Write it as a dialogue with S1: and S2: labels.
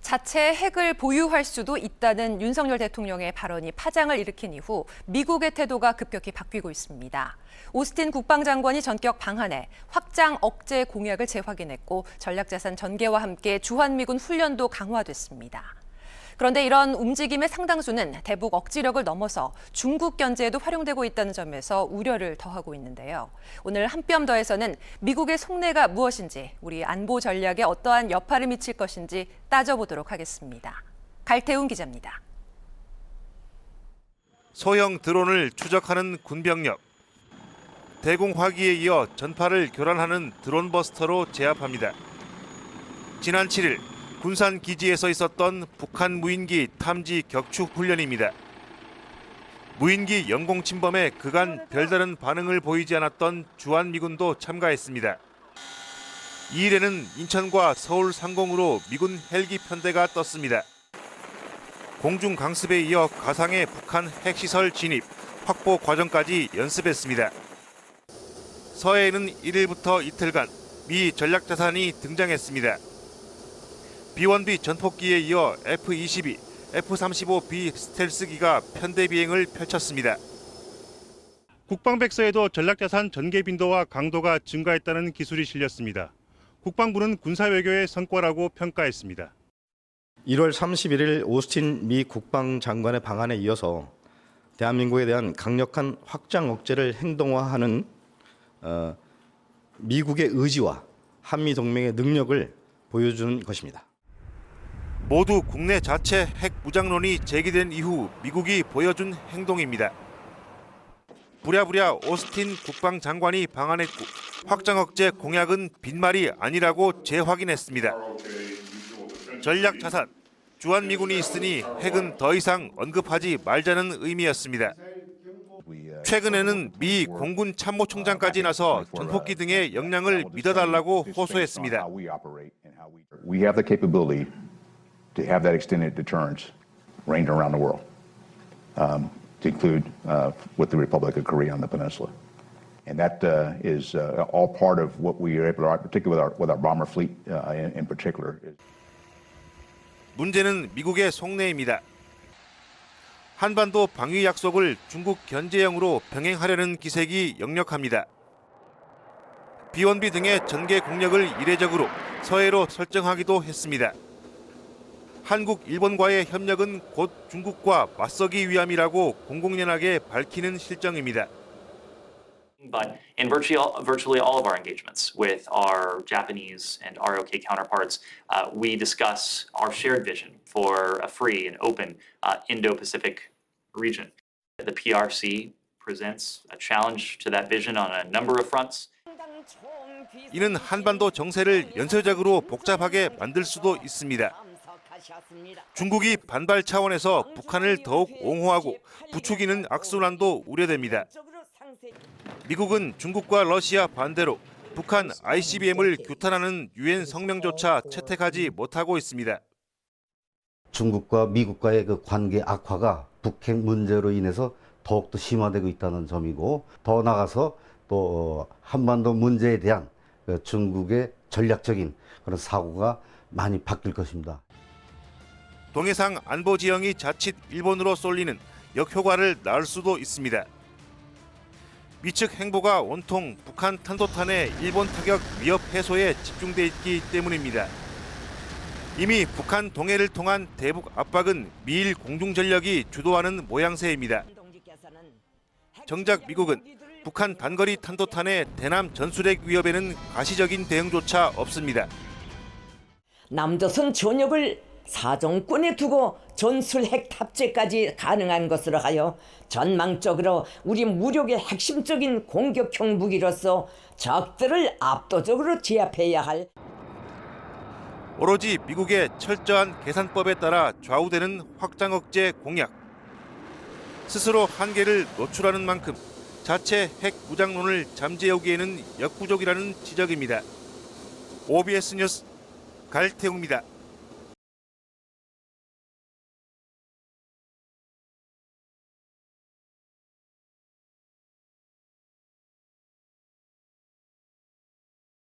S1: 자체 핵을 보유할 수도 있다는 윤석열 대통령의 발언이 파장을 일으킨 이후 미국의 태도가 급격히 바뀌고 있습니다. 오스틴 국방장관이 전격 방한해 확장 억제 공약을 재확인했고 전략자산 전개와 함께 주한미군 훈련도 강화됐습니다. 그런데 이런 움직임의 상당수는 대북 억지력을 넘어서 중국 견제에도 활용되고 있다는 점에서 우려를 더하고 있는데요. 오늘 한 뼘 더에서는 미국의 속내가 무엇인지, 우리 안보 전략에 어떠한 여파를 미칠 것인지 따져보도록 하겠습니다. 갈태웅 기자입니다.
S2: 소형 드론을 추적하는 군병력. 대공화기에 이어 전파를 교란하는 드론 버스터로 제압합니다. 지난 7일 군산 기지에서 있었던 북한 무인기 탐지 격추 훈련입니다. 무인기 영공 침범에 그간 별다른 반응을 보이지 않았던 주한미군도 참가했습니다. 이 일에는 인천과 서울 상공으로 미군 헬기 편대가 떴습니다. 공중 강습에 이어 가상의 북한 핵시설 진입, 확보 과정까지 연습했습니다. 서해에는 1일부터 이틀간 미 전략자산이 등장했습니다. B-1B 전폭기에 이어 F-22, F-35B 스텔스기가 편대 비행을 펼쳤습니다. 국방백서에도 전략자산 전개 빈도와 강도가 증가했다는 기술이 실렸습니다. 국방부는 군사외교의 성과라고 평가했습니다.
S3: 1월 31일 오스틴 미 국방장관의 방한에 이어서 대한민국에 대한 강력한 확장 억제를 행동화하는 미국의 의지와 한미동맹의 능력을 보여주는 것입니다.
S2: 모두 국내 자체 핵 무장론이 제기된 이후 미국이 보여준 행동입니다. 부랴부랴 오스틴 국방장관이 방한했고 확장 억제 공약은 빈말이 아니라고 재확인했습니다. 전략 자산, 주한미군이 있으니 핵은 더 이상 언급하지 말자는 의미였습니다. 최근에는 미 공군 참모총장까지 나서 전폭기 등의 역량을 믿어달라고 호소했습니다.
S4: We have the capability to have that extended deterrence reigned around the world, to include with the Republic of Korea on the peninsula. And that is all part of what we are able to, particularly with our bomber fleet in particular.
S2: 문제는 미국의 속내입니다. 한반도 방위 약속을 중국 견제형으로 병행하려는 기색이 역력합니다. B-1B 등의 전개 공략을 이례적으로 서해로 설정하기도 했습니다. 한국, 일본과의 협력은 곧 중국과 맞서기 위함이라고 공공연하게 밝히는 실정입니다.
S5: But in virtually all of our engagements with our Japanese and ROK counterparts, we discuss our shared vision for a free and open Indo-Pacific region. The PRC presents a challenge to that vision on a number of fronts.
S2: 이는 한반도 정세를 연쇄적으로 복잡하게 만들 수도 있습니다. 중국이 반발 차원에서 북한을 더욱 옹호하고 부추기는 악순환도 우려됩니다. 미국은 중국과 러시아 반대로 북한 ICBM을 규탄하는 유엔 성명조차 채택하지 못하고 있습니다.
S6: 중국과 미국과의 그 관계 악화가 북핵 문제로 인해서 더욱더 심화되고 있다는 점이고, 더 나아가서 또 한반도 문제에 대한 중국의 전략적인 그런 사고가 많이 바뀔 것입니다.
S2: 동해상 안보 지형이 자칫 일본으로 쏠리는 역효과를 낳을 수도 있습니다. 미측 행보가 온통 북한 탄도탄의 일본 타격 위협 해소에 집중돼 있기 때문입니다. 이미 북한 동해를 통한 대북 압박은 미일 공중전력이 주도하는 모양새입니다. 정작 미국은 북한 단거리 탄도탄의 대남 전술핵 위협에는 가시적인 대응조차 없습니다.
S7: 남조선 전역을 사정권에 두고 전술핵 탑재까지 가능한 것으로 하여 전망적으로 우리 무력의 핵심적인 공격형 무기로서 적들을 압도적으로 제압해야 할,
S2: 오로지 미국의 철저한 계산법에 따라 좌우되는 확장 억제 공약. 스스로 한계를 노출하는 만큼 자체 핵 무장론을 잠재우기에는 역부족이라는 지적입니다. OBS 뉴스 갈태웅입니다.